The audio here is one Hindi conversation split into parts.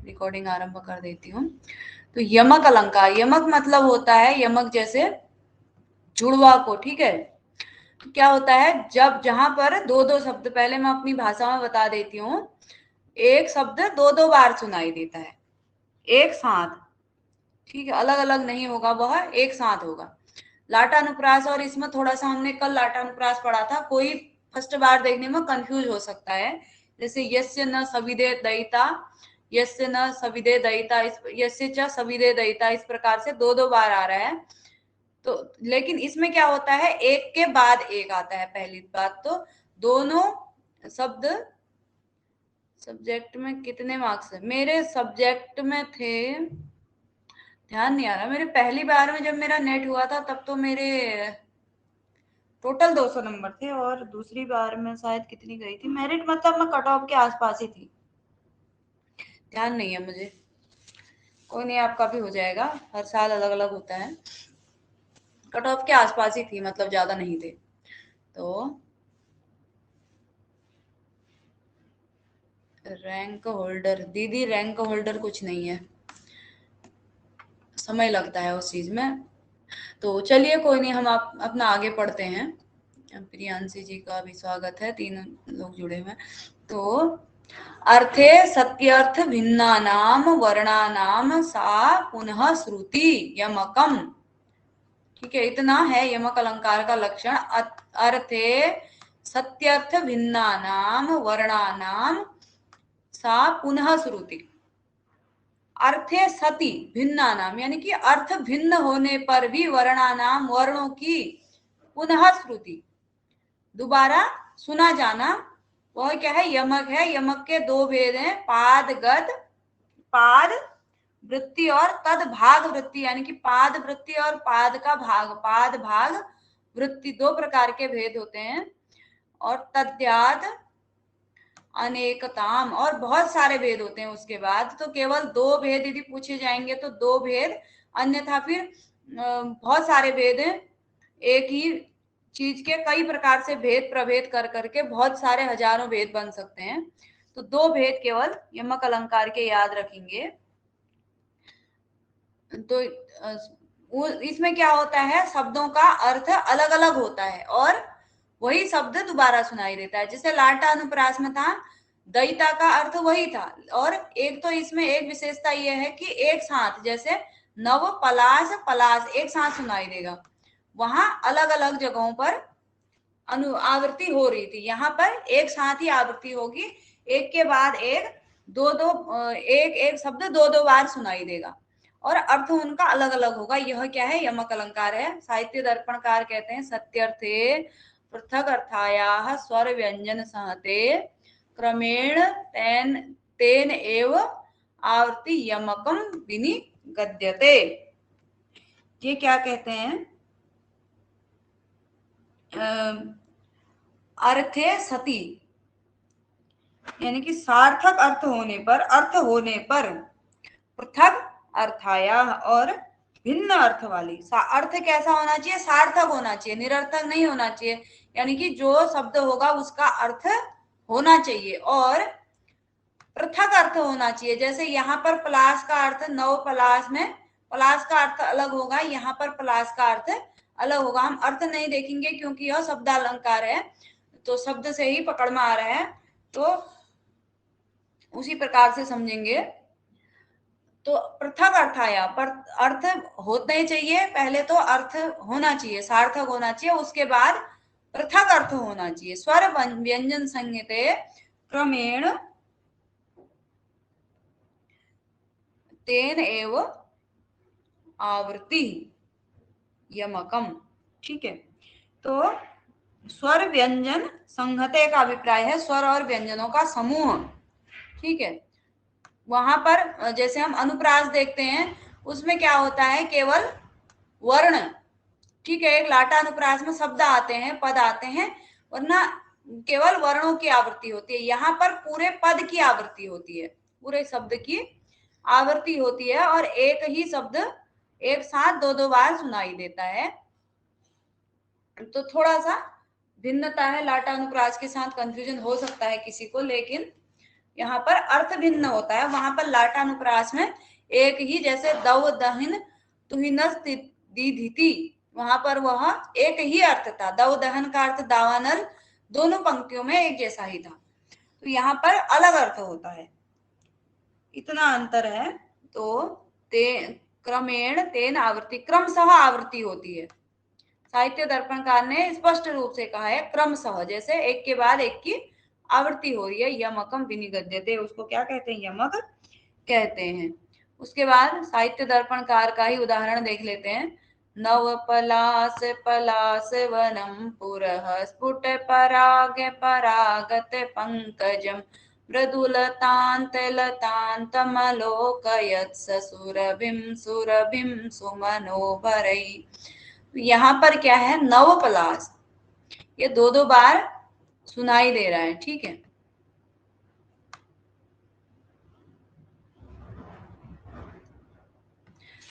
रिकॉर्डिंग आरंभ कर देती हूँ। तो यमक अलंकार, यमक मतलब होता है यमक जैसे जुड़वा को, ठीक है। तो क्या होता है, जब जहां पर दो दो शब्द, पहले मैं अपनी भाषा में बता देती हूँ, एक शब्द दो दो बार सुनाई देता है एक साथ, ठीक है, अलग अलग नहीं होगा, वह एक साथ होगा। लाटानुप्रास, और इसमें थोड़ा सा हमने कल लाटानुप्रास पढ़ा था, कोई फर्स्ट बार देखने में कंफ्यूज हो सकता है, जैसे यस्य न सविदे दयिता, यस्य न सविदे दयिता, यस्य च सविदे दयिता, इस प्रकार से दो दो बार आ रहा है। तो लेकिन इसमें क्या होता है, एक के बाद एक आता है। पहली बात तो दोनों शब्द, सब्जेक्ट में कितने मार्क्स है मेरे, सब्जेक्ट में थे, ध्यान नहीं आ रहा, मेरे पहली बार में जब मेरा नेट हुआ था तब तो मेरे टोटल 200 नंबर थे, और दूसरी बार में शायद कितनी गई थी मेरिट, मतलब मैं कट ऑफ के आसपास ही थी, ध्यान नहीं है मुझे। कोई नहीं, आपका भी हो जाएगा, हर साल अलग अलग होता है। कट ऑफ के आसपास ही थी, मतलब ज्यादा नहीं थे। तो रैंक होल्डर, दीदी रैंक होल्डर कुछ नहीं है, समय लगता है उस चीज में। तो चलिए कोई नहीं, हम अपना आगे पढ़ते हैं। प्रियांशी जी का भी स्वागत है, तीन लोग जुड़े हुए। तो अर्थे सत्यर्थ भिन्नानाम वर्णानाम सा पुनः श्रुति यमकम, ठीक है, इतना है यमक अलंकार का लक्षण। अर्थे सत्यर्थ भिन्नानाम वर्णानाम सा पुनः श्रुति, अर्थे सति भिन्नानाम, यानी कि अर्थ भिन्न होने पर भी वर्णानाम, वर्णों की पुनः श्रुति, दोबारा सुना जाना, वह क्या है, यमक है। यमक के दो भेद हैं, पाद गद, पाद वृत्ति और तद भाग वृत्ति, यानी कि पाद वृत्ति और पाद का भाग, पाद भाग वृत्ति, दो प्रकार के भेद होते हैं। और तद्याद अनेकताम, और बहुत सारे भेद होते हैं उसके बाद। तो केवल दो भेद यदि पूछे जाएंगे तो दो भेद, अन्यथा फिर बहुत सारे भेद हैं, एक ही चीज के कई प्रकार से भेद प्रभेद कर करके बहुत सारे हजारों भेद बन सकते हैं। तो दो भेद केवल यमक अलंकार के याद रखेंगे। तो इसमें क्या होता है, शब्दों का अर्थ अलग अलग होता है और वही शब्द दोबारा सुनाई देता है। जैसे लाटा अनुप्रास में था, दयिता का अर्थ वही था, और एक तो इसमें एक विशेषता यह है कि एक साथ, जैसे नव पलाश पलाश एक साथ सुनाई देगा, वहां अलग अलग जगहों पर आवृत्ति हो रही थी, यहाँ पर एक साथ ही आवृत्ति होगी, एक के बाद एक, दो दो एक एक शब्द दो दो बार सुनाई देगा और अर्थ उनका अलग अलग होगा। यह क्या है, यमक अलंकार है। साहित्य दर्पणकार कहते हैं, सत्यर्थे पृथक अर्थायाः स्वर व्यंजन सहते क्रमेण तेन तेन एव आवृत्ति यमकम विनिगद्यते। ये क्या कहते हैं, अर्थे सती, यानी कि सार्थक अर्थ होने पर, अर्थ होने पर, पृथक अर्थाया, और भिन्न अर्थ वाली। अर्थ कैसा होना चाहिए, सार्थक होना चाहिए, निरर्थक नहीं होना चाहिए, यानी कि जो शब्द होगा उसका अर्थ होना चाहिए और पृथक अर्थ होना चाहिए। जैसे यहाँ पर पलाश का अर्थ, नव पलाश में पलाश का अर्थ अलग होगा, यहाँ पर पलाश का अर्थ अलग होगा। हम अर्थ नहीं देखेंगे क्योंकि यह शब्द अलंकार है, तो शब्द से ही पकड़ में आ रहा है, तो उसी प्रकार से समझेंगे। तो पृथक अर्थ आया, पर अर्थ होने चाहिए, पहले तो अर्थ होना चाहिए, सार्थक होना चाहिए, उसके बाद पृथक अर्थ होना चाहिए। स्वर व्यंजन संहिते क्रमेण तेन एव आवृत्ति यमकम, ठीक है। तो स्वर व्यंजन संहते का अभिप्राय है स्वर और व्यंजनों का समूह, ठीक है। वहां पर जैसे हम अनुप्रास देखते हैं, उसमें क्या होता है, केवल वर्ण, ठीक है, एक लाटा अनुप्रास में शब्द आते हैं, पद आते हैं, वरना केवल वर्णों की आवृत्ति होती है। यहाँ पर पूरे पद की आवृत्ति होती है, पूरे शब्द की आवृत्ति होती है, और एक ही शब्द एक साथ दो दो बार सुनाई देता है। तो थोड़ा सा भिन्नता है, लाटा अनुप्रास के साथ कंफ्यूजन हो सकता है किसी को, लेकिन यहाँ पर अर्थ भिन्न होता है, वहां पर लाटानुप्रास में एक ही, जैसे दव दहन तुहिनस दीधिति, वहां पर वह एक ही अर्थ था। दव दहन का अर्थ दावानल दोनों पंक्तियों में एक जैसा ही था, तो यहाँ पर अलग अर्थ होता है, इतना अंतर है। तो ते क्रमेण तेन आवृत्ति, क्रमशः आवृत्ति होती है। साहित्य दर्पणकार ने स्पष्ट रूप से कहा है क्रमशः, जैसे एक के बाद एक की आवृत्ति हो रही है। यमकम विनिगद्यते, उसको क्या कहते हैं? यमक कहते हैं। उसके बाद साहित्य दर्पणकार का ही उदाहरण देख लेते हैं। नव पलास पलास वनम पुरः स्फुट पराग परागत पंकजम मृदुलतान्त लतान्तमलोकयत् सुरभिं सुरभिं सुमनोभरै। यहाँ पर क्या है? नव पलास, ये दो दो बार सुनाई दे रहा है, ठीक है।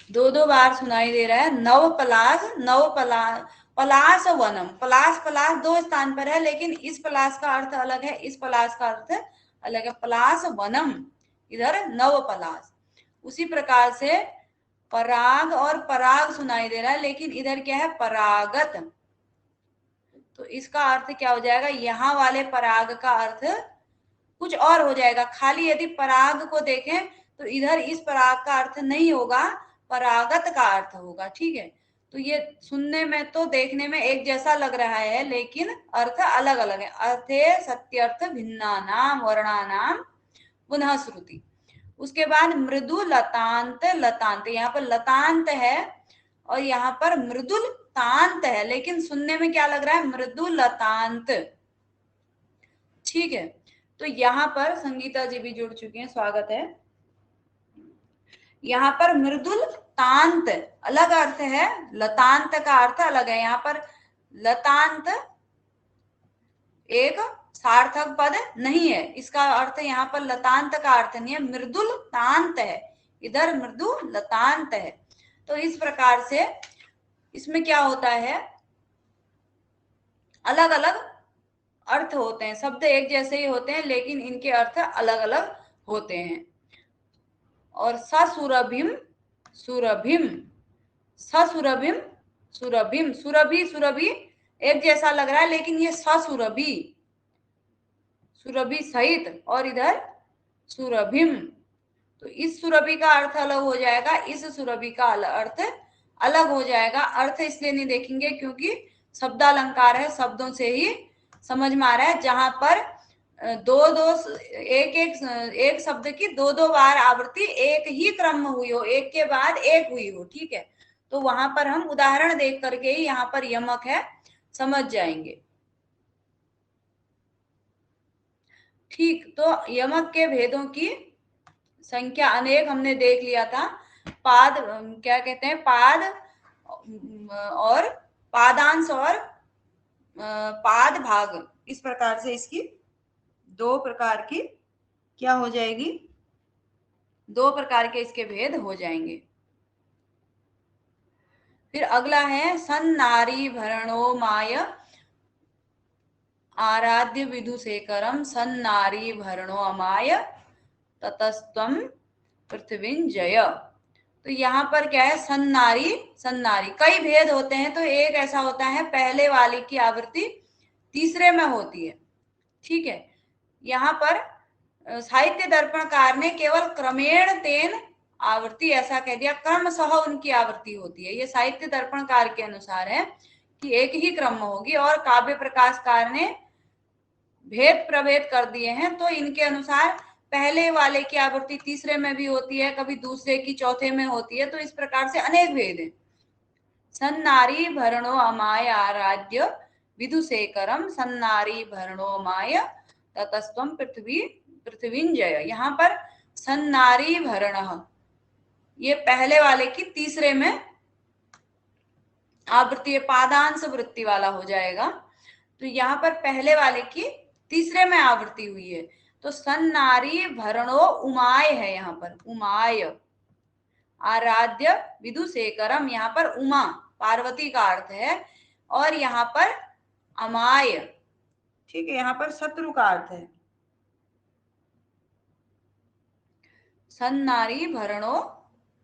दो दो बार सुनाई दे रहा है। नव पलास, नव पलास, पलास वनम, पलास पलास दो स्थान पर है, लेकिन इस पलास का अर्थ अलग है, इस पलास का अर्थ अलग है। पलास वनम, इधर नव पलास। उसी प्रकार से पराग और पराग सुनाई दे रहा है, लेकिन इधर क्या है? परागत। तो इसका अर्थ क्या हो जाएगा? यहाँ वाले पराग का अर्थ कुछ और हो जाएगा। खाली यदि पराग को देखें तो इधर इस पराग का अर्थ नहीं होगा, परागत का अर्थ होगा, ठीक है। तो ये सुनने में तो देखने में एक जैसा लग रहा है, लेकिन अर्थ अलग अलग है। अर्थे सत्यर्थ भिन्नानाम वर्णानाम पुनः श्रुति। उसके बाद मृदु लतांत, लतांत, यहाँ पर लतांत है और यहाँ पर मृदुल तांत है, लेकिन सुनने में क्या लग रहा है? मृदु लतांत, ठीक है। तो यहाँ पर संगीता जी भी जुड़ चुकी हैं, स्वागत है। यहाँ पर मृदुल तांत अलग अर्थ है, लतांत का अर्थ अलग है। यहाँ पर लतांत एक सार्थक पद नहीं है, इसका अर्थ यहाँ पर लतांत का अर्थ नहीं है, मृदुल तांत है, इधर मृदु लतांत है। तो इस प्रकार से इसमें क्या होता है? अलग अलग अर्थ होते हैं, शब्द एक जैसे ही होते हैं, लेकिन इनके अर्थ अलग अलग होते हैं। और ससुरभिम सुरभिम, ससुरभिम सुरभिम, सुरभि सुरभि एक जैसा लग रहा है, लेकिन ये ससुरभि, सुरभि सहित, और इधर सुरभिम। तो इस सुरभि का अर्थ अलग हो जाएगा, इस सुरभि का अर्थ अलग हो जाएगा। अर्थ इसलिए नहीं देखेंगे क्योंकि शब्दालंकार है, शब्दों से ही समझ में आ रहा है। जहां पर दो दो एक शब्द की दो दो बार आवृत्ति एक ही क्रम में हुई हो, एक के बाद एक हुई हो, ठीक है, तो वहां पर हम उदाहरण देख करके ही यहाँ पर यमक है समझ जाएंगे, ठीक। तो यमक के भेदों की संख्या अनेक हमने देख लिया था। पाद क्या कहते हैं? पाद और पादांश और पाद भाग, इस प्रकार से इसकी दो प्रकार की क्या हो जाएगी? दो प्रकार के इसके भेद हो जाएंगे। फिर अगला है सन्नारी भरणो माय आराध्य विदुशेखरम सन्नारी भरणो अमाय ततस्त्वम पृथ्वींजय। तो यहाँ पर क्या है? सन्नारी, सन्नारी कई भेद होते हैं, तो एक ऐसा होता है पहले वाली की आवृत्ति तीसरे में होती है, ठीक है। यहाँ पर साहित्य दर्पणकार ने केवल क्रमेण तेन आवृत्ति ऐसा कह दिया, क्रमशः उनकी आवृत्ति होती है। ये साहित्य दर्पणकार के अनुसार है कि एक ही क्रम में होगी, और काव्य प्रकाशकार ने भेद प्रभेद कर दिए हैं। तो इनके अनुसार पहले वाले की आवृत्ति तीसरे में भी होती है, कभी दूसरे की चौथे में होती है, तो इस प्रकार से अनेक भेद हैं। सन्नारी भरणो अमाय आराध्य विदुशेखरम सन्नारी भरणो अमाय ततस्त्वम पृथ्वींजय। यहाँ पर सन्नारी भरण, ये पहले वाले की तीसरे में आवृत्ति, पादांश वृत्ति वाला हो जाएगा। तो यहाँ पर पहले वाले की तीसरे में आवृत्ति हुई है, तो सन्नारी भरणो उमाय है, यहाँ पर उमाय। आराध्य विदुशेखरम, यहाँ पर उमा पार्वती का अर्थ है, और यहाँ पर अमाय, ठीक है, यहाँ पर शत्रु का अर्थ है। सन्नारी भरणो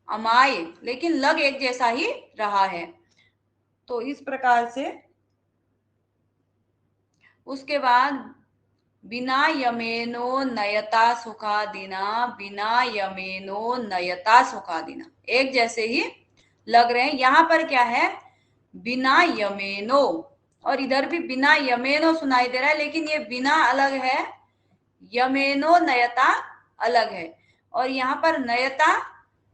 अमाय, लेकिन लग एक जैसा ही रहा है। तो इस प्रकार से उसके बाद बिना यमेनो नयता सुखादिना, बिना यमेनो नयता सुखादिना, एक जैसे ही लग रहे हैं। यहां पर क्या है, बिना यमेनो, और इधर भी बिना यमेनो सुनाई दे रहा है, लेकिन ये बिना अलग है, यमेनो नयता अलग है। और यहाँ पर नयता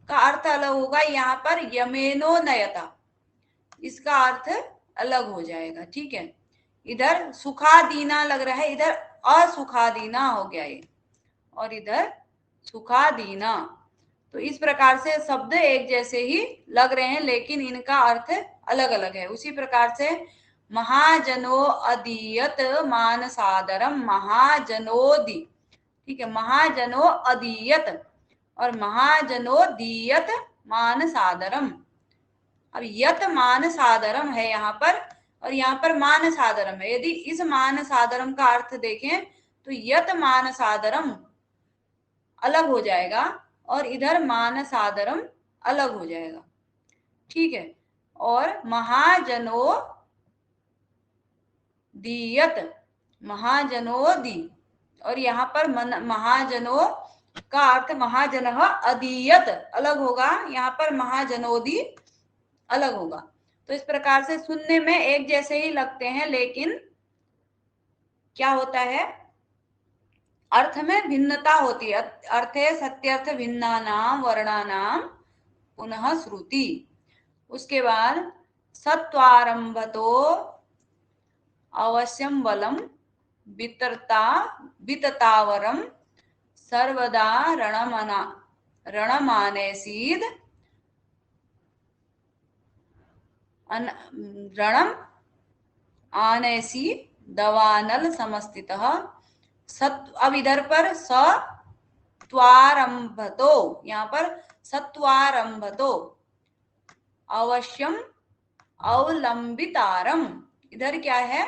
का अर्थ अलग होगा, यहाँ पर यमेनो नयता इसका अर्थ अलग हो जाएगा। ठीक है, इधर सुखादीना लग रहा है, इधर असुखादीना हो गया ये, और इधर सुखादीना। तो इस प्रकार से शब्द एक जैसे ही लग रहे हैं, लेकिन इनका अर्थ अलग अलग है। उसी प्रकार से महाजनो अदीयत मान सादरम, महाजनोदी, ठीक है, महाजनो अदीयत और महाजनो दीयत मान सादरम। अब यत मान सादरम है यहाँ पर, और यहाँ पर मान सादरम है। यदि इस मान सादरम का अर्थ देखें तो यत मान सादरम अलग हो जाएगा और इधर मान सादरम अलग हो जाएगा। ठीक है, और महाजनो दीयत, महाजनो दी, और यहाँ पर महाजनो का अर्थ महाजन अदीयत अलग होगा, यहाँ पर महाजनोदी अलग होगा। तो इस प्रकार से सुनने में एक जैसे ही लगते हैं, लेकिन क्या होता है, अर्थ में भिन्नता होती है। अर्थे सत्यर्थ भिन्नानाम वर्णानाम पुनः श्रुति। उसके बाद सत्वारंभतो अवश्यम बलम विततावरम सर्वदा रणमानेसीद रणम आनेसी दवानल समस्थितः सत्व। अब इधर पर सत्वारंभतो, यहाँ पर सत्वारंभतो अवश्यम अवलंबितारम, इधर क्या है,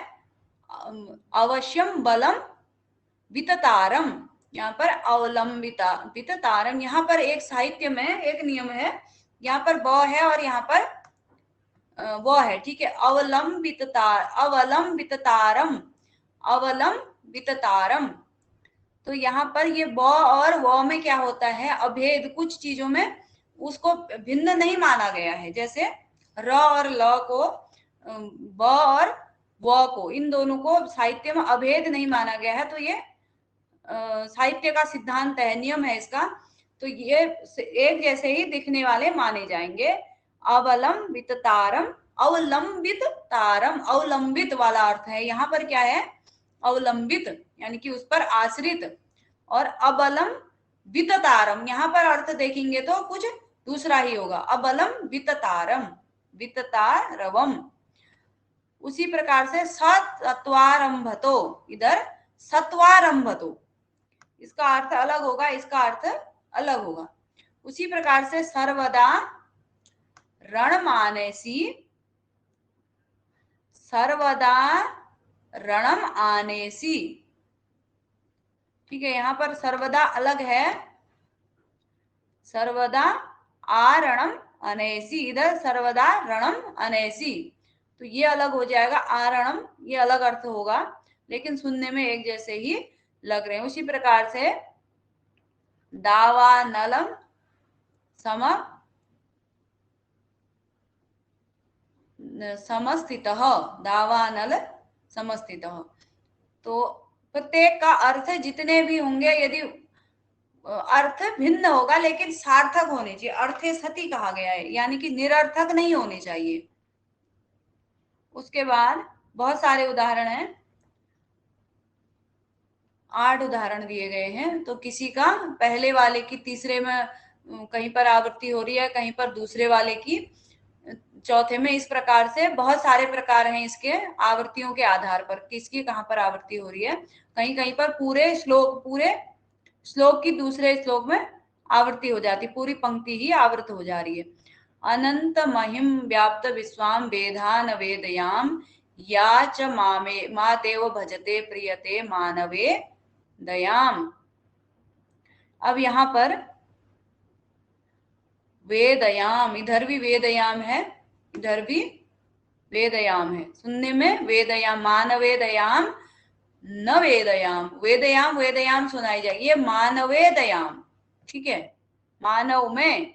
अवश्यम बलम विततारम, यहाँ पर अवलंबिता विततारम। यहाँ पर एक साहित्य में एक नियम है, यहाँ पर ब है और यहाँ पर वो है। ठीक है, अवलंबिततारम, अवलंबिततारम। तो यहाँ पर ये ब और व में क्या होता है, अभेद, कुछ चीजों में उसको भिन्न नहीं माना गया है। जैसे र और ल को, ब और व को, इन दोनों को साहित्य में अभेद नहीं माना गया है। तो ये साहित्य का सिद्धांत है, नियम है इसका। तो ये एक जैसे ही दिखने वाले माने जाएंगे। अवलंबित तारम, अवलंबित तारम, अवलंबित वाला अर्थ है। यहाँ पर क्या है, अवलंबित यानी कि उस पर आश्रित, और अबलम विततारम, यहाँ पर अर्थ देखेंगे तो कुछ दूसरा ही होगा। अबलम विततारम, विततारवम। उसी प्रकार से सत्वारंभतो, इधर सत्वारंभतो, इसका अर्थ अलग होगा, इसका अर्थ अलग होगा। उसी प्रकार से सर्वदा रणमानेसी, सर्वदा रणम आनेसी। ठीक है, यहाँ पर सर्वदा अलग है, सर्वदा आरणम अनेसी, इधर सर्वदा रणम अनेसी। तो ये अलग हो जाएगा, आरणम ये अलग अर्थ होगा, लेकिन सुनने में एक जैसे ही लग रहे हैं। उसी प्रकार से दावानलम समस्थितः, दावानल समस्थितः। तो प्रत्येक का अर्थ जितने भी होंगे, यदि अर्थ भिन्न होगा लेकिन सार्थक होने चाहिए। अर्थे सती कहा गया है, यानी कि निरर्थक नहीं होने चाहिए। उसके बाद बहुत सारे उदाहरण हैं, 8 उदाहरण दिए गए हैं। तो किसी का पहले वाले की तीसरे में कहीं पर आवृत्ति हो रही है, कहीं पर दूसरे वाले की चौथे में। इस प्रकार से बहुत सारे प्रकार हैं इसके आवृत्तियों के आधार पर, किसकी कहाँ पर आवृत्ति हो रही है। कहीं कहीं पर पूरे श्लोक की दूसरे श्लोक में आवृत्ति हो जाती, पूरी पंक्ति ही आवृत हो जा रही है। अनंत महिम व्याप्त विश्वाम वेदान वेदयाम या च मातेव भजते प्रियते मानवे दयाम। अब यहाँ पर वेदयाम, इधर भी वेदयाम है, इधर भी वेदयाम है। सुनने में वेदयाम, मानवेदयाम, न वेदयाम, वेदयाम वेदयाम सुनाई जाएगी, ये मानवेदयाम, ठीक है, मानव में,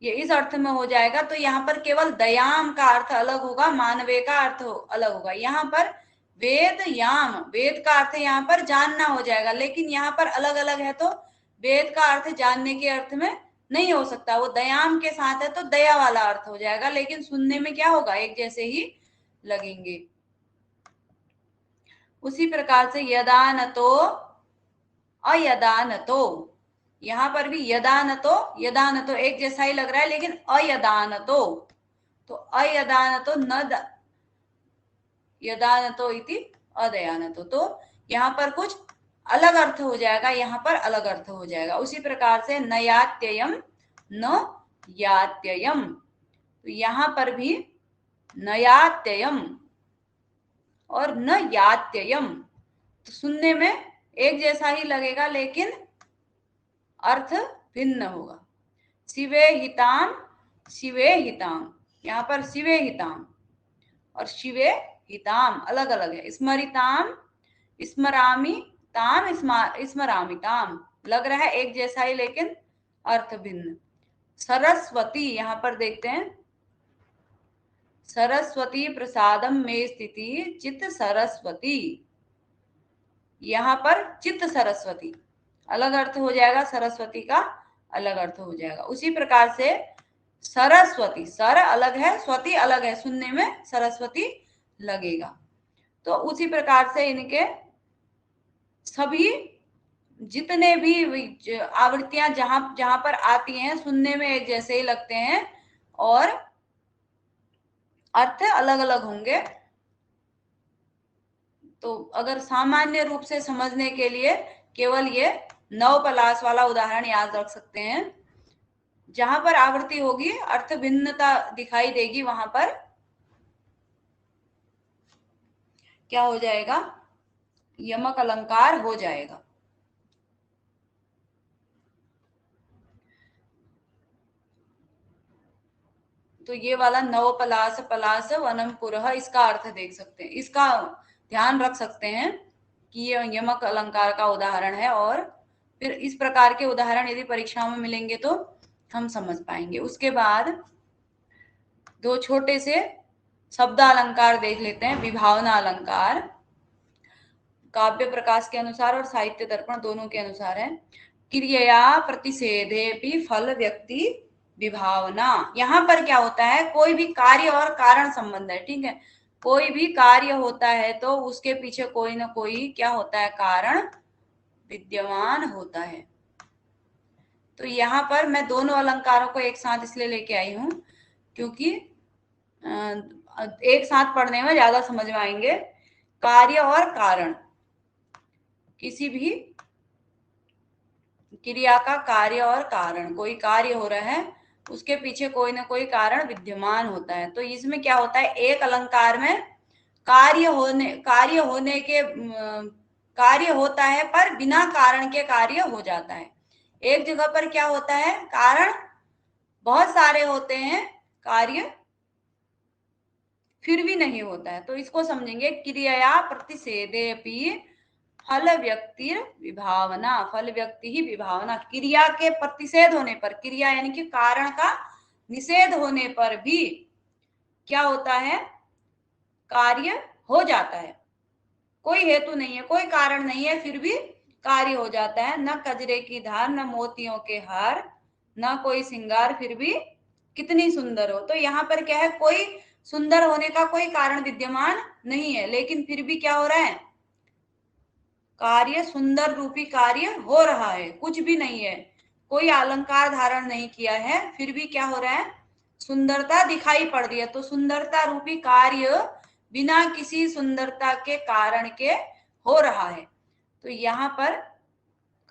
ये इस अर्थ में हो जाएगा। तो यहाँ पर केवल दयाम का अर्थ अलग होगा, मानवे का अर्थ अलग होगा। यहाँ पर वेद याम, वेद का अर्थ यहाँ पर जानना हो जाएगा, लेकिन यहाँ पर अलग अलग है, तो वेद का अर्थ जानने के अर्थ में नहीं हो सकता, वो दयाम के साथ है तो दया वाला अर्थ हो जाएगा, लेकिन सुनने में क्या होगा, एक जैसे ही लगेंगे। उसी प्रकार से यदानतो अयदानतो, यहाँ पर भी यदानतो यदानतो एक जैसा ही लग रहा है, लेकिन अयदानतो, तो अयदानतो न यदानतो इति अदयानतो, तो यहाँ पर कुछ अलग अर्थ हो जाएगा, यहाँ पर अलग अर्थ हो जाएगा। उसी प्रकार से नयात्ययम न यात्ययम, तो यहाँ पर भी नयात्ययम और न यात्ययम, तो सुनने में एक जैसा ही लगेगा, लेकिन अर्थ भिन्न होगा। शिवे हिताम, शिवे हिताम, यहाँ पर शिवे हिताम और शिवे हिताम अलग अलग है। स्मरिताम, स्मरामी ताम, स्मरामी ताम, लग रहा है एक जैसा ही, लेकिन अर्थ भिन्न। सरस्वती, यहाँ पर देखते हैं, सरस्वती प्रसादम में स्थिति चित्त सरस्वती, यहाँ पर चित्त सरस्वती अलग अर्थ हो जाएगा, सरस्वती का अलग अर्थ हो जाएगा। उसी प्रकार से सरस्वती, सर अलग है, स्वती अलग है, सुनने में सरस्वती लगेगा। तो उसी प्रकार से इनके सभी जितने भी आवृत्तियां जहां जहां पर आती हैं, सुनने में एक जैसे ही लगते हैं और अर्थ अलग अलग होंगे। तो अगर सामान्य रूप से समझने के लिए केवल ये नवपलाश वाला उदाहरण याद रख सकते हैं, जहां पर आवृत्ति होगी अर्थ भिन्नता दिखाई देगी, वहां पर क्या हो जाएगा, यमक अलंकार हो जाएगा। तो ये वाला नवपलाश पलाश वनम पुरः, इसका अर्थ देख सकते हैं, इसका ध्यान रख सकते हैं कि ये यमक अलंकार का उदाहरण है, और फिर इस प्रकार के उदाहरण यदि परीक्षाओं में मिलेंगे तो हम समझ पाएंगे। उसके बाद दो छोटे से शब्द अलंकार देख लेते हैं। विभावना अलंकार काव्य प्रकाश के अनुसार और साहित्य दर्पण दोनों के अनुसार है। क्रिया प्रतिषेधेपि फल व्यक्ति विभावना, यहाँ पर क्या होता है, कोई भी कार्य और कारण संबंध है, ठीक है, कोई भी कार्य होता है तो उसके पीछे कोई ना कोई क्या होता है, कारण विद्यमान होता है। तो यहाँ पर मैं दोनों अलंकारों को एक साथ इसलिए लेके आई हूं क्योंकि एक साथ पढ़ने में ज्यादा समझ में आएंगे। कार्य और कारण, किसी भी क्रिया का कार्य और कारण, कोई कार्य हो रहा है उसके पीछे कोई ना कोई कारण विद्यमान होता है। तो इसमें क्या होता है, एक अलंकार में कार्य होने के कार्य होता है पर बिना कारण के कार्य हो जाता है। एक जगह पर क्या होता है, कारण बहुत सारे होते हैं, कार्य फिर भी नहीं होता है। तो इसको समझेंगे, क्रिया प्रतिषेधेपि फल व्यक्ति विभावना, फल व्यक्ति ही विभावना, क्रिया के प्रतिषेध होने पर, क्रिया यानी कि कारण का निषेध होने पर भी क्या होता है, कार्य हो जाता है। कोई हेतु नहीं है, कोई कारण नहीं है, फिर भी कार्य हो जाता है। न कजरे की धार, न मोतियों के हार, न कोई श्रृंगार, फिर भी कितनी सुंदर हो। तो यहाँ पर क्या है, कोई सुंदर होने का कोई कारण विद्यमान नहीं है, लेकिन फिर भी क्या हो रहा है, कार्य, सुंदर रूपी कार्य हो रहा है। कुछ भी नहीं है, कोई अलंकार धारण नहीं किया है, फिर भी क्या हो रहा है, सुंदरता दिखाई पड़ रही है। तो सुंदरता रूपी कार्य बिना किसी सुंदरता के कारण के हो रहा है। तो यहाँ पर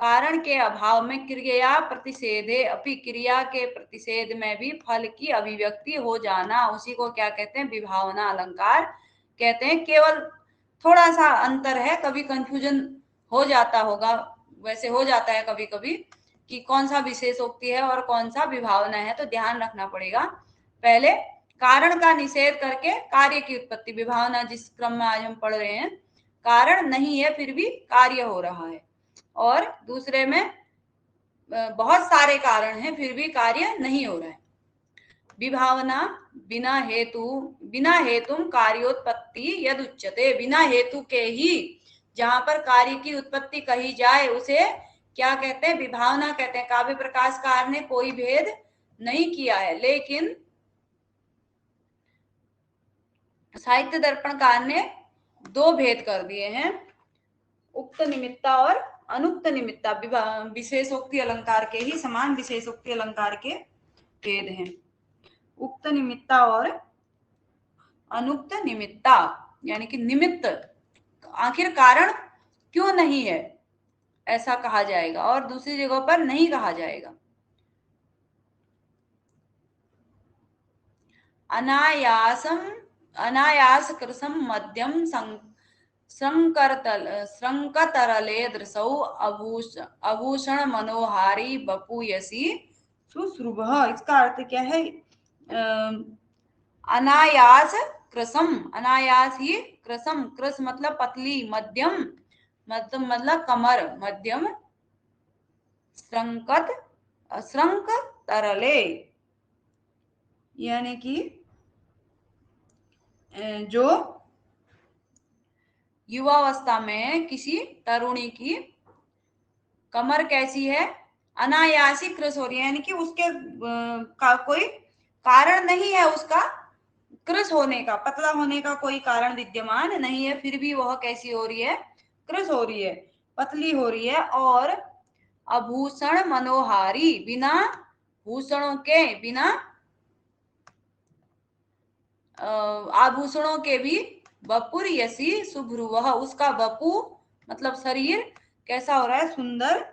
कारण के अभाव में क्रिया प्रतिषेधे अपि, क्रिया के प्रतिषेध में भी फल की अभिव्यक्ति हो जाना, उसी को क्या कहते हैं, विभावना अलंकार कहते हैं। केवल थोड़ा सा अंतर है, कभी कंफ्यूजन हो जाता होगा, वैसे हो जाता है कभी कभी, कि कौन सा विशेषोक्ति है और कौन सा विभावना है, तो ध्यान रखना पड़ेगा। पहले कारण का निषेध करके कार्य की उत्पत्ति, विभावना जिस क्रम में आज हम पढ़ रहे हैं, कारण नहीं है फिर भी कार्य हो रहा है, और दूसरे में बहुत सारे कारण हैं फिर भी कार्य नहीं हो रहा है। विभावना बिना हेतु कार्योत्पत्ति यद उच्यते, बिना हेतु के ही जहां पर कार्य की उत्पत्ति कही जाए उसे क्या कहते हैं? विभावना कहते हैं। काव्य प्रकाशकार ने कोई भेद नहीं किया है, लेकिन साहित्य दर्पणकार ने दो भेद कर दिए हैं, उक्त निमित्ता और अनुक्त निमित्ता। विशेषोक्ति अलंकार के ही समान विशेषोक्ति अलंकार के भेद हैं, उक्त निमित्ता और अनुक्त निमित्ता, यानी कि निमित्त आखिर कारण क्यों नहीं है ऐसा कहा जाएगा, और दूसरी जगह पर नहीं कहा जाएगा। अनायास कृसम मध्यम श्रंकतरले दृसौ आभूषण मनोहारी बपूयसी सुश्रुभ। इसका अर्थ क्या है? अनायास कृसम, अनायास ही कृसम, कृस मतलब पतली, मध्यम मतलब कमर, मध्यम, श्रंक तरले, यानी कि जो युवावस्था में किसी तरुणी की कमर कैसी है? अनायासी कृस हो रही है, यानी कि उसके का कोई कारण नहीं है, उसका कृस होने का, पतला होने का कोई कारण विद्यमान नहीं है, फिर भी वह कैसी हो रही है? कृस हो रही है, पतली हो रही है। और आभूषण मनोहारी, बिना भूषणों के, बिना आभूषणों के भी, बपुर यसी सुभ्रुव, उसका बपु मतलब शरीर कैसा हो रहा है? सुंदर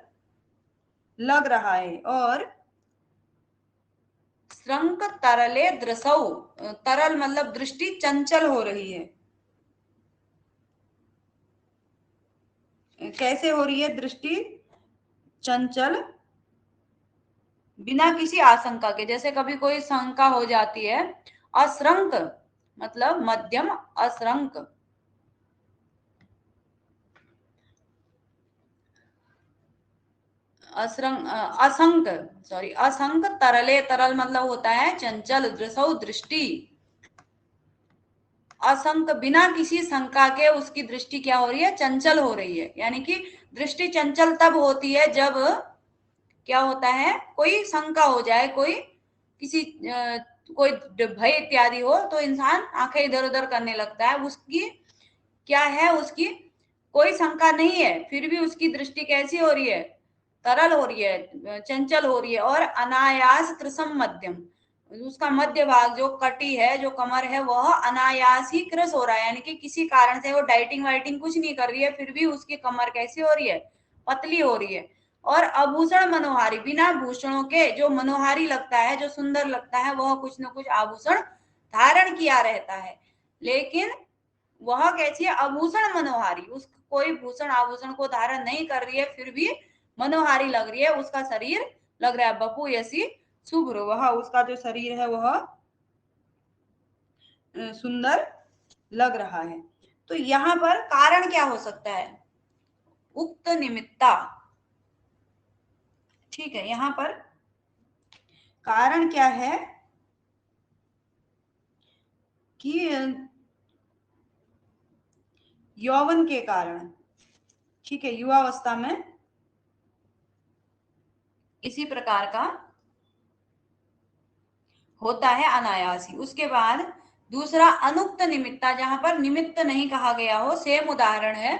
लग रहा है। और श्रंक तरले दृसौ, तरल मतलब दृष्टि चंचल हो रही है। कैसे हो रही है दृष्टि चंचल? बिना किसी आशंका के, जैसे कभी कोई शंका हो जाती है। अश्रंक मतलब मध्यम, अश्रंक, असंक तरले, तरल मतलब होता है चंचल, दृसौ दृष्टि, असंक बिना किसी शंका के उसकी दृष्टि क्या हो रही है? चंचल हो रही है। यानी कि दृष्टि चंचल तब होती है जब क्या होता है? कोई शंका हो जाए, कोई किसी कोई भय इत्यादि हो, तो इंसान आंखें इधर उधर करने लगता है। उसकी क्या है? उसकी कोई शंका नहीं है, फिर भी उसकी दृष्टि कैसी हो रही है? तरल हो रही है, चंचल हो रही है। और अनायास कृसम मध्यम, उसका मध्य भाग जो कटी है, जो कमर है, वह अनायास ही कृस हो रहा है, यानी कि किसी कारण से वो डाइटिंग वाइटिंग कुछ नहीं कर रही है, फिर भी उसकी कमर कैसी हो रही है? पतली हो रही है। और आभूषण मनोहारी, बिना भूषणों के जो मनोहारी लगता है, जो सुंदर लगता है, वह कुछ न कुछ आभूषण धारण किया रहता है, लेकिन वह कैसी है? आभूषण मनोहारी, उस कोई भूषण आभूषण को धारण नहीं कर रही है, फिर भी मनोहारी लग रही है, उसका शरीर लग रहा है बपू यसी शुभ्र, वह उसका जो शरीर है वह सुंदर लग रहा है। तो यहाँ पर कारण क्या हो सकता है? उक्त निमित्ता, ठीक है। यहाँ पर कारण क्या है कि यौवन के कारण, ठीक है, युवावस्था में इसी प्रकार का होता है अनायासी। उसके बाद दूसरा अनुक्त निमित्ता, जहां पर निमित्त नहीं कहा गया हो। सेम उदाहरण है,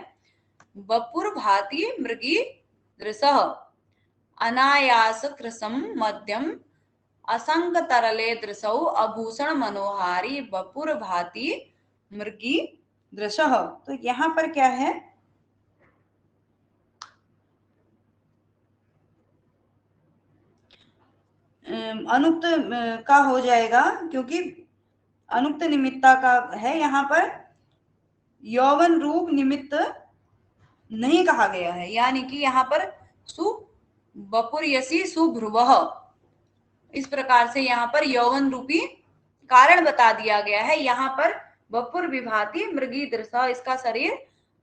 बपुर भाति मृगी दृसः अनायास कृसम मध्यम असंग तरले दृसौ आभूषण मनोहारी बपुर भाति मृगी दृशः। तो यहाँ पर क्या है? अनुक्त का हो जाएगा, क्योंकि अनुक्त निमित्ता का है, यहाँ पर यौवन रूप निमित्त नहीं कहा गया है, यानी कि यहाँ पर सु वपुर्यसी सुभ्रुवः। इस प्रकार से यहाँ पर यौवन रूपी कारण बता दिया गया है। यहाँ पर वपुर विभाति मृगी दृशा, इसका शरीर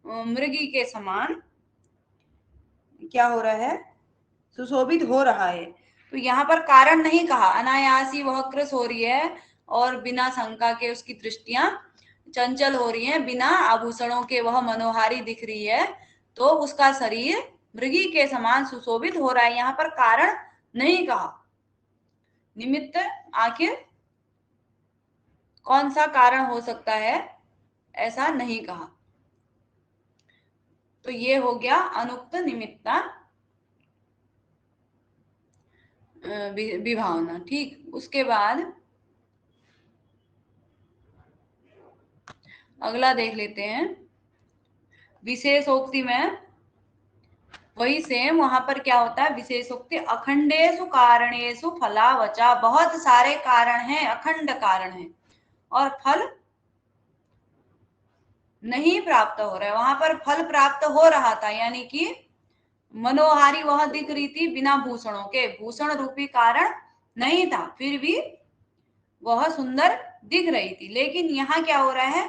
मृगी के समान क्या हो रहा है, सुशोभित हो रहा है। तो यहाँ पर कारण नहीं कहा, अनायासी वह कृस हो रही है और बिना शंका के उसकी दृष्टियां चंचल हो रही हैं, बिना आभूषणों के वह मनोहारी दिख रही है, तो उसका शरीर मृगी के समान सुशोभित हो रहा है। यहाँ पर कारण नहीं कहा। निमित्त आखिर कौन सा कारण हो सकता है, ऐसा नहीं कहा। तो ये हो गया अनुक्त निमित्ता विभावना। ठीक, उसके बाद अगला देख लेते हैं। विशेषोक्ति में वही सेम, वहां पर क्या होता है, विशेषोक्ति अखंडेषु कारणेषु फलावचा। बहुत सारे कारण हैं, अखंड कारण है और फल नहीं प्राप्त हो रहा है। वहां पर फल प्राप्त हो रहा था, यानी कि मनोहारी वह दिख रही थी बिना भूषणों के, भूषण रूपी कारण नहीं था, फिर भी वह सुंदर दिख रही थी। लेकिन यहाँ क्या हो रहा है,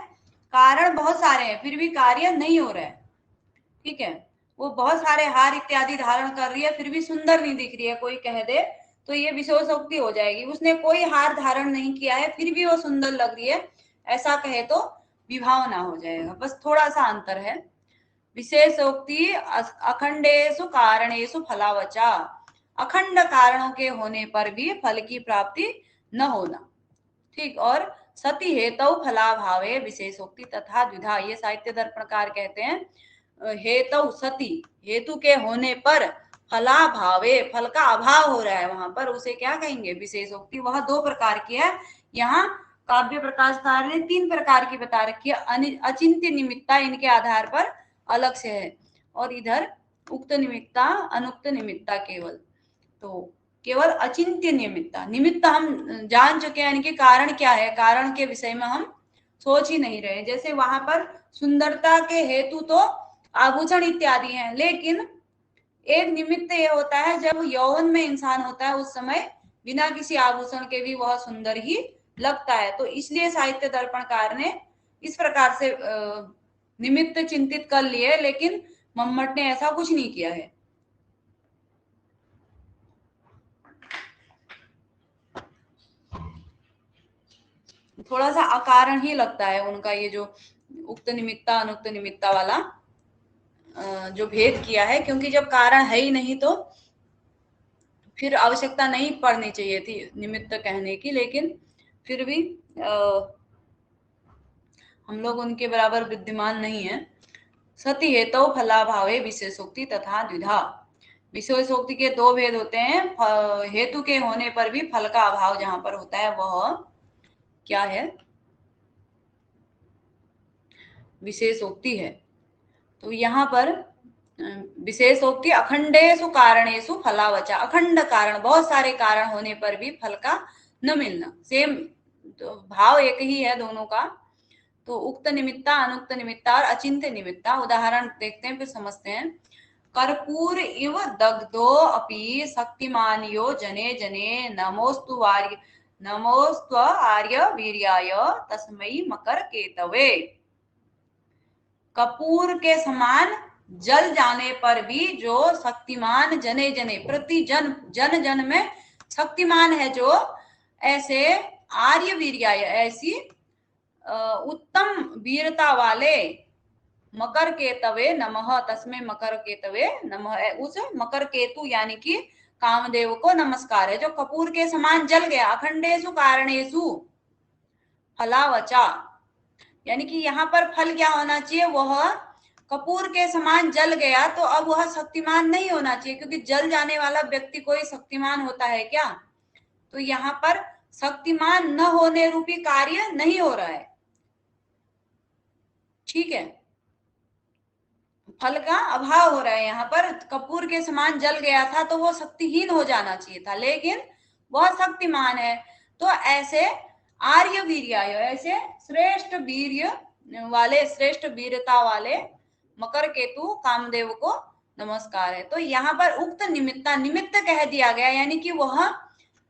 कारण बहुत सारे हैं फिर भी कार्य नहीं हो रहा है। ठीक है, वो बहुत सारे हार इत्यादि धारण कर रही है फिर भी सुंदर नहीं दिख रही है, कोई कह दे तो ये विशेषोक्ति हो जाएगी। उसने कोई हार धारण नहीं किया है फिर भी वो सुंदर लग रही है, ऐसा कहे तो विभावना हो जाएगा। बस थोड़ा सा अंतर है। विशेषोक्ति अखंडेषु कारणेषु फलावचा, अखंड कारणों के होने पर भी फल की प्राप्ति न होना। ठीक, और सति हेतु फलाभावे विशेषोक्ति तथा द्विधा, ये साहित्य दर्पणकार कहते हैं हेतु सति, हेतु के होने पर फलाभावे, फल का अभाव हो रहा है, वहां पर उसे क्या कहेंगे, विशेषोक्ति। वह दो प्रकार की है। यहाँ काव्य प्रकाशकार ने तीन प्रकार की बता रखी है। अचिंत्य निमित्ता इनके आधार पर अलग से है, और इधर उक्त निमित्ता अनुक्त निमित्ता केवल। तो केवल अचिंत्य निमित्ता, निमित्त हम जान चुके हैं, इनके कारण क्या है, कारण के विषय में हम सोच ही नहीं रहे। जैसे वहां पर सुंदरता के हेतु तो आभूषण इत्यादि हैं, लेकिन एक निमित्त ये होता है जब यौवन में इंसान होता है उस समय बिना किसी आभूषण के भी वह सुंदर ही लगता है। तो इसलिए साहित्य दर्पणकार ने इस प्रकार से निमित्त चिंतित कर लिए, लेकिन मम्मट ने ऐसा कुछ नहीं किया है। थोड़ा सा अकारण ही लगता है उनका ये जो उक्त निमित्ता अनुक्त निमित्ता वाला जो भेद किया है, क्योंकि जब कारण है ही नहीं तो फिर आवश्यकता नहीं पड़नी चाहिए थी निमित्त कहने की। लेकिन फिर भी हम लोग उनके बराबर विद्यमान नहीं है। सति हेतु फलाभावे विशेषोक्ति तथा द्विधा, विशेषोक्ति के दो भेद होते हैं। हेतु के होने पर भी फल का अभाव जहां पर होता है वह क्या है, विशेषोक्ति है। तो यहाँ पर विशेषोक्ति अखंडेषु कारणेषु फलावचा, अखंड कारण, बहुत सारे कारण होने पर भी फल का न मिलना, सेम तो भाव एक ही है दोनों का। तो उक्त निमित्ता अनुक्त निमित्ता और अचिंत्य निमित्ता, उदाहरण देखते हैं फिर समझते हैं। कर्पूर इव दग्धो अपि शक्तिमान यो जने जने नमोस्तु आर्य वीर्याय तस्मै मकर केतवे। कपूर के समान जल जाने पर भी जो शक्तिमान जने जने, प्रति जन जन जन में शक्तिमान है जो, ऐसे आर्य वीर्याय, ऐसी उत्तम वीरता वाले मकर केतवे नमः, तस्मै मकर केतवे नमः, उस मकर केतु यानी कि कामदेव को नमस्कार है जो कपूर के समान जल गया। अखंडेषु कारणेषु फलावचा, यानी कि यहाँ पर फल क्या होना चाहिए, वह कपूर के समान जल गया, तो अब वह शक्तिमान नहीं होना चाहिए, क्योंकि जल जाने वाला व्यक्ति कोई शक्तिमान होता है क्या। तो यहाँ पर शक्तिमान न होने रूपी कार्य नहीं हो रहा है। ठीक है, फल का अभाव हो रहा है। यहाँ पर कपूर के समान जल गया था तो वो शक्तिहीन हो जाना चाहिए था, लेकिन वह शक्तिमान है। तो ऐसे आर्य वीर्याय, ऐसे श्रेष्ठ वीर्य वाले, श्रेष्ठ वीरता वाले मकर केतु कामदेव को नमस्कार है। तो यहाँ पर उक्त निमित्ता, निमित्त कह दिया गया, यानी कि वह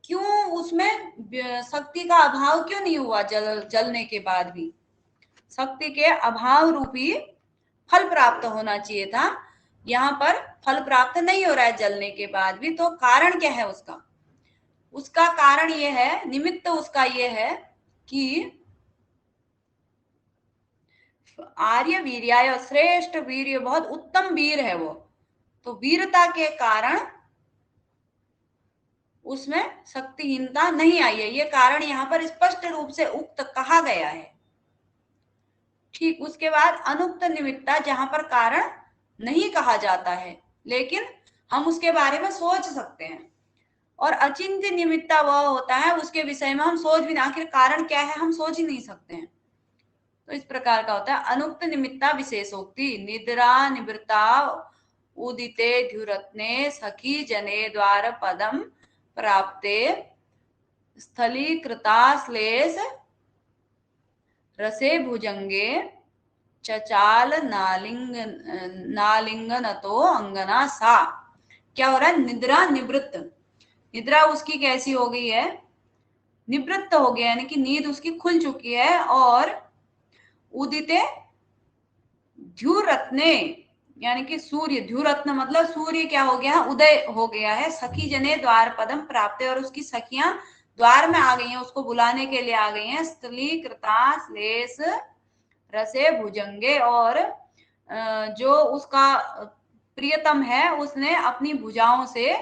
क्यों, उसमें शक्ति का अभाव क्यों नहीं हुआ, जलने के बाद भी शक्ति के अभाव रूपी फल प्राप्त होना चाहिए था। यहाँ पर फल प्राप्त नहीं हो रहा है जलने के बाद भी, तो कारण क्या है उसका? उसका कारण ये है, निमित्त उसका ये है कि आर्य वीर्याय, श्रेष्ठ वीर्य, बहुत उत्तम वीर है वो, तो वीरता के कारण उसमें शक्तिहीनता नहीं आई है, ये कारण यहाँ पर स्पष्ट रूप से उक्त कहा गया है। ठीक, उसके बाद अनुक्त निमित्ता, जहां पर कारण नहीं कहा जाता है लेकिन हम उसके बारे में सोच सकते हैं, और अचिंत्य निमित्ता वह होता है उसके विषय में हम सोच भी, आखिर कारण क्या है हम सोच ही नहीं सकते हैं। तो इस प्रकार का होता है अनुक्त निमित्ता विशेषोक्ति। निद्रा निवृत्ता उदिते ध्युरत्ने सखी जने द्वार पदम प्राप्ते स्थलीकृता श्लेष रसे भुजंगे चचाल नालिंगनतो अंगना सा। क्या हो रहा है? निद्रा निवृत्त, निद्रा उसकी कैसी हो गई है? निवृत्त हो गया, यानी कि नींद उसकी खुल चुकी है। और उदिते ध्युरत्ने, यानी कि सूर्य, ध्युरत्न मतलब सूर्य क्या हो गया? उदय हो गया है। सखी जने द्वार पदम प्राप्त, और उसकी सखियां द्वार में आ गई हैं, उसको बुलाने के लिए आ गई हैं। स्थलीकृता श्लेष रसे भुजंगे, और जो उसका प्रियतम है उसने अपनी भुजाओं से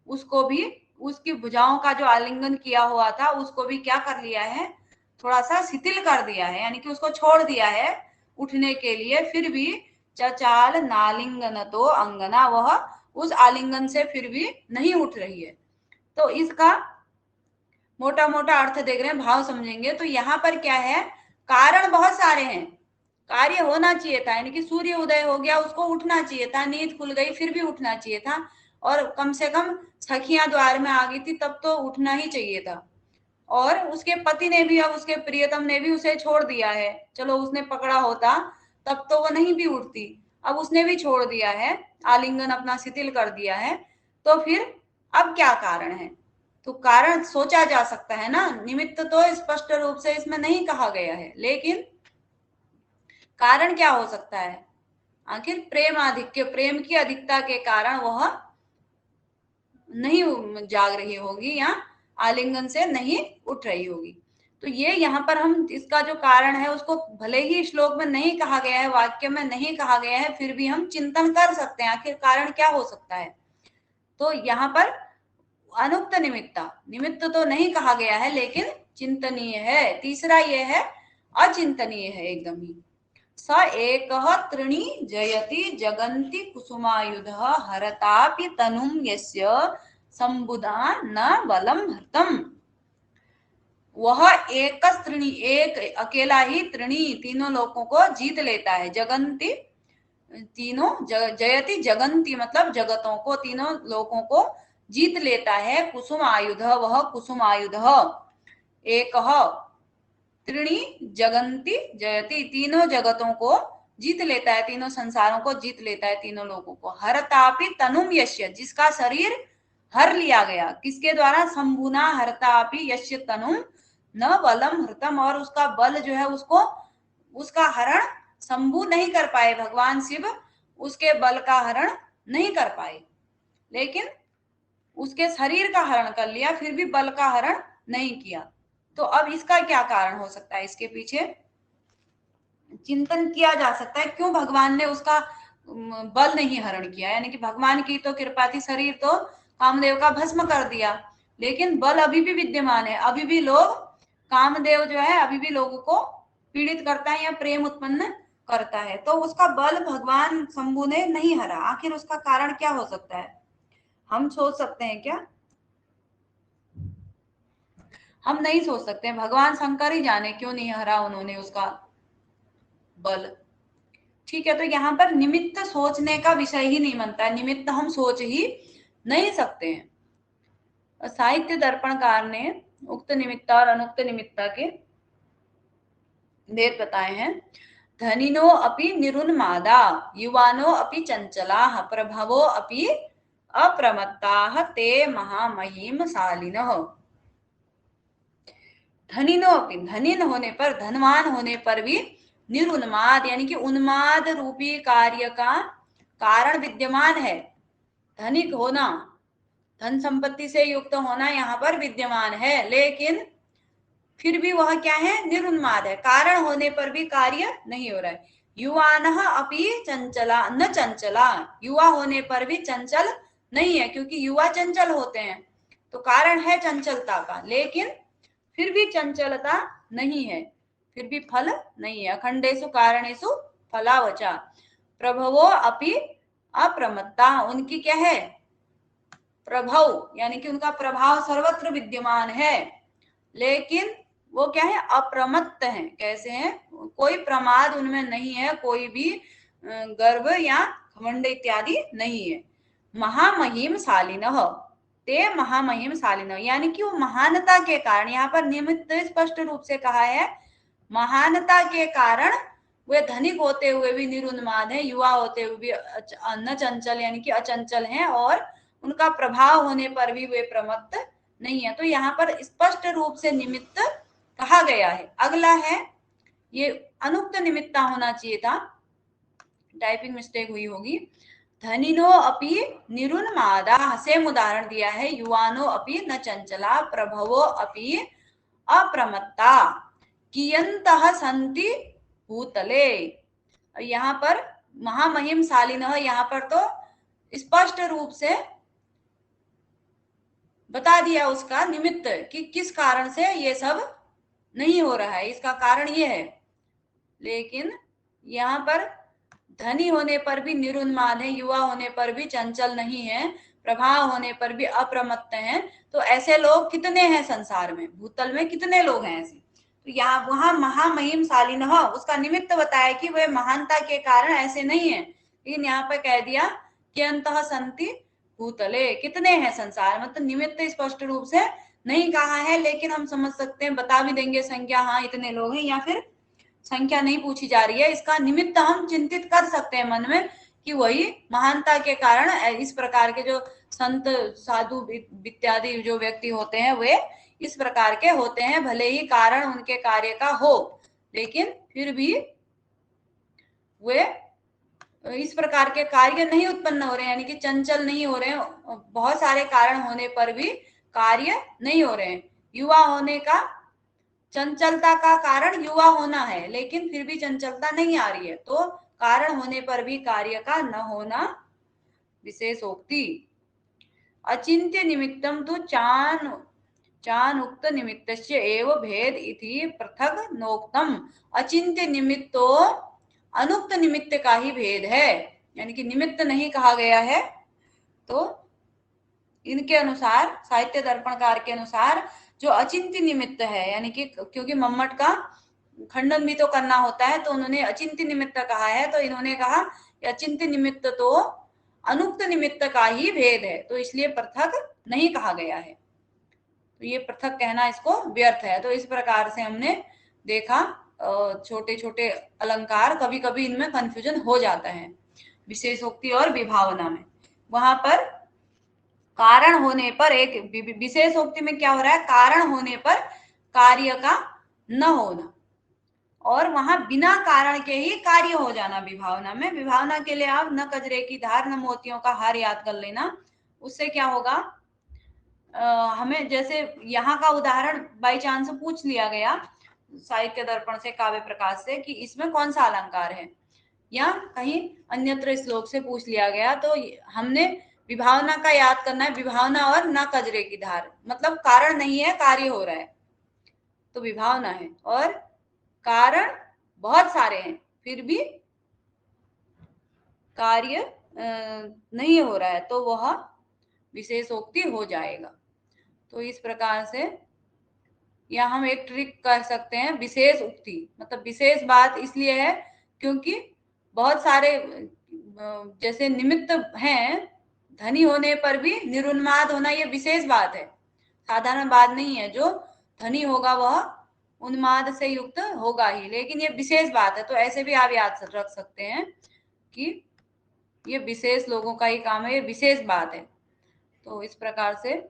उसको भी, उसकी भुजाओं का जो आलिंगन किया हुआ था उसको भी क्या कर लिया है? थोड़ा सा शिथिल कर दिया है, यानी कि उसको छोड़ दिया है उठने के लिए। फिर भी चचाल नालिंगन तो अंगना, वह उस आलिंगन से फिर भी नहीं उठ रही है। तो इसका मोटा मोटा अर्थ देख रहे हैं, भाव समझेंगे तो यहाँ पर क्या है? कारण बहुत सारे हैं, कार्य होना चाहिए था, यानी कि सूर्य उदय हो गया, उसको उठना चाहिए था, नींद खुल गई फिर भी उठना चाहिए था, और कम से कम सखियां द्वार में आ गई थी तब तो उठना ही चाहिए था। और उसके पति ने भी, अब उसके प्रियतम ने भी उसे छोड़ दिया है, चलो उसने पकड़ा होता तब तो वो नहीं भी उठती, अब उसने भी छोड़ दिया है, आलिंगन अपना शिथिल कर दिया है, तो फिर अब क्या कारण है? तो कारण सोचा जा सकता है ना, निमित्त तो स्पष्ट रूप से इसमें नहीं कहा गया है, लेकिन कारण क्या हो सकता है? आखिर प्रेम आधिक्य, प्रेम की अधिकता के कारण वह नहीं जाग रही होगी या आलिंगन से नहीं उठ रही होगी। तो ये यहाँ पर हम इसका जो कारण है उसको भले ही श्लोक में नहीं कहा गया है, वाक्य में नहीं कहा गया है, फिर भी हम चिंतन कर सकते हैं आखिर कारण क्या हो सकता है। तो यहाँ पर अनुक्त निमित्ता, निमित्त तो नहीं कहा गया है लेकिन चिंतनीय है। तीसरा ये है अचिंतनीय है एकदम ही। स एकः तृणी जयति जगन्ति कुसुमायुधः हरतापि तनुं यस्य संबुधा न बलम हृतम। वह एक तृणी, एक अकेला ही तृणी, तीनों लोगों को जीत लेता है। जगन्ति, तीनों जयति, जगन्ति मतलब जगतों को, तीनों लोगों को जीत लेता है। कुसुम आयुध, वह कुसुम आयुध। एक त्रिणी जगन्ति जयति, तीनों जगतों को जीत लेता है, तीनों संसारों को जीत लेता है, तीनों लोगों को। हरतापि तनुम यश्य, जिसका शरीर हर लिया गया, किसके द्वारा? शंभुना हरतापि यश्य तनुम न बलम हृतम, और उसका बल जो है उसको, उसका हरण शंभु नहीं कर पाए, भगवान शिव उसके बल का हरण नहीं कर पाए, लेकिन उसके शरीर का हरण कर लिया, फिर भी बल का हरण नहीं किया। तो अब इसका क्या कारण हो सकता है? इसके पीछे चिंतन किया जा सकता है, क्यों भगवान ने उसका बल नहीं हरण किया, यानी कि भगवान की तो कृपा थी, शरीर तो कामदेव का भस्म कर दिया, लेकिन बल अभी भी विद्यमान है, अभी भी लोग, कामदेव जो है अभी भी लोगों को पीड़ित करता है या प्रेम उत्पन्न करता है, तो उसका बल भगवान शंभु ने नहीं हरा। आखिर उसका कारण क्या हो सकता है? हम सोच सकते हैं क्या? हम नहीं सोच सकते, भगवान शंकर ही जाने क्यों नहीं हरा उन्होंने उसका बल। ठीक है, तो यहाँ पर निमित्त सोचने का विषय ही नहीं बनता है, निमित्त हम सोच ही नहीं सकते हैं। साहित्य दर्पणकार ने उक्त निमित्ता और अनुक्त निमित्ता के भेद बताए हैं। धनिनो अपि निरुन्मादा युवानो अपि चंचलाः प्रभवो अपि अप्रमत्ताः ते महामहिमशालिनः। धनिनो अपि, धनिन होने पर, धनवान होने पर भी, निरुन्माद यानी कि उन्माद रूपी कार्य का कारण विद्यमान है। धनिक होना, धन संपत्ति से युक्त होना यहाँ पर विद्यमान है, लेकिन फिर भी वह क्या है, निरुन्माद है। कारण होने पर भी कार्य नहीं हो रहा है। युवानः अपि चंचला न चंचला, युवा होने पर भी चंचल नहीं है, क्योंकि युवा चंचल होते हैं, तो कारण है चंचलता का, लेकिन फिर भी चंचलता नहीं है, फिर भी फल नहीं है। अखंडेषु कारणेषु फलावचा प्रभवो अपि अप्रमत्ता, उनकी क्या है, प्रभव यानी कि उनका प्रभाव सर्वत्र विद्यमान है, लेकिन वो क्या है, अप्रमत्त है। कैसे हैं, कोई प्रमाद उनमें नहीं है, कोई भी गर्व या घमंड इत्यादि नहीं है। महामहिमशालिनः ते महामहिमशालिनः, यानी कि वो महानता के कारण, यहाँ पर निमित्त स्पष्ट रूप से कहा है, महानता के कारण वे धनिक होते हुए भी निरुन्माद है, युवा होते हुए भी न चंचल यानी कि अचंचल हैं, और उनका प्रभाव होने पर भी वे प्रमत्त नहीं है। तो यहाँ पर स्पष्ट रूप से निमित्त कहा गया है। अगला है, ये अनुक्त निमित्ता होना चाहिए था, टाइपिंग मिस्टेक हुई होगी। धनिनो अपि निरुन्मादा, सेम उदाहरण दिया है, युवानो अपि न चंचला प्रभवो अपि अप्रमत्ता कियन्तः सन्ति भूतले। यहाँ पर महामहिमशालिनः, यहाँ पर तो स्पष्ट रूप से बता दिया उसका निमित्त कि किस कारण से ये सब नहीं हो रहा है, इसका कारण ये है। लेकिन यहाँ पर धनी होने पर भी निरुन्माद है, युवा होने पर भी चंचल नहीं है, प्रभाव होने पर भी अप्रमत्त हैं, तो ऐसे लोग कितने हैं संसार में, भूतल में कितने लोग हैं ऐसे। तो यहाँ वहां महामहिमशालिनः, उसका निमित्त बताया कि वे महानता के कारण ऐसे नहीं है, लेकिन यहाँ पर कह दिया कि अंतः संति भूतले, कितने हैं संसार, मतलब निमित्त स्पष्ट रूप से नहीं कहा है, लेकिन हम समझ सकते हैं, बता भी देंगे संख्या, हाँ इतने लोग हैं, या फिर संख्या नहीं पूछी जा रही है, इसका निमित्त हम चिंतित कर सकते हैं मन में कि वही महानता के कारण इस प्रकार के जो संत साधु इत्यादि जो व्यक्ति होते हैं वे इस प्रकार के होते हैं, भले ही कारण उनके कार्य का हो, लेकिन फिर भी वे इस प्रकार के कार्य नहीं उत्पन्न हो रहे हैं, यानी कि चंचल नहीं हो रहे हैं, बहुत सारे कारण होने पर भी कार्य नहीं हो रहे हैं। युवा होने का, चंचलता का कारण युवा होना है, लेकिन फिर भी चंचलता नहीं आ रही है, तो कारण होने पर भी कार्य का न होना विशेषोक्ति। अचिंत्य निमित्तम तो चान उक्त निमित्तस्य एव भेद इति पृथक नोक्तम। अचिंत्य निमित्तो अनुक्त निमित्त का ही भेद है, यानी कि निमित्त नहीं कहा गया है। तो इनके अनुसार, साहित्य दर्पणकार के अनुसार, जो अचिंत्य निमित्त है, यानी कि क्योंकि मम्मट का खंडन भी तो करना होता है, तो उन्होंने अचिंत्य निमित्त कहा है, तो इन्होंने कहा अचिंत्य निमित्त तो अनुक्त निमित्त का ही भेद है, तो इसलिए पृथक नहीं कहा गया है, तो ये पृथक कहना इसको व्यर्थ है। तो इस प्रकार से हमने देखा, छोटे छोटे अलंकार, कभी कभी इनमें कंफ्यूजन हो जाता है विशेषोक्ति और विभावना में। वहां पर कारण होने पर, एक विशेषोक्ति में क्या हो रहा है, कारण होने पर कार्य का न होना, और वहां बिना कारण के ही कार्य हो जाना विभावना में। विभावना के लिए आप न कजरे की धार न मोतियों का हार याद कर लेना, उससे क्या होगा, हमें जैसे यहाँ का उदाहरण बाई चांस पूछ लिया गया साहित्य दर्पण से, काव्य प्रकाश से, कि इसमें कौन सा अलंकार है, या कहीं अन्यत्र श्लोक से पूछ लिया गया, तो हमने विभावना का याद करना है, विभावना और न कजरे की धार, मतलब कारण नहीं है, कार्य हो रहा है, तो विभावना है, और कारण बहुत सारे हैं फिर भी कार्य नहीं हो रहा है, तो वह विशेषोक्ति हो जाएगा। तो इस प्रकार से या हम एक ट्रिक कर सकते हैं, विशेष उक्ति, मतलब विशेष बात इसलिए है क्योंकि बहुत सारे जैसे निमित्त हैं, धनी होने पर भी निरुन्माद होना, ये विशेष बात है, साधारण बात नहीं है। जो धनी होगा वह उन्माद से युक्त होगा ही, लेकिन ये विशेष बात है, तो ऐसे भी आप याद रख सकते हैं कि ये विशेष लोगों का ही काम है, ये विशेष बात है। तो इस प्रकार से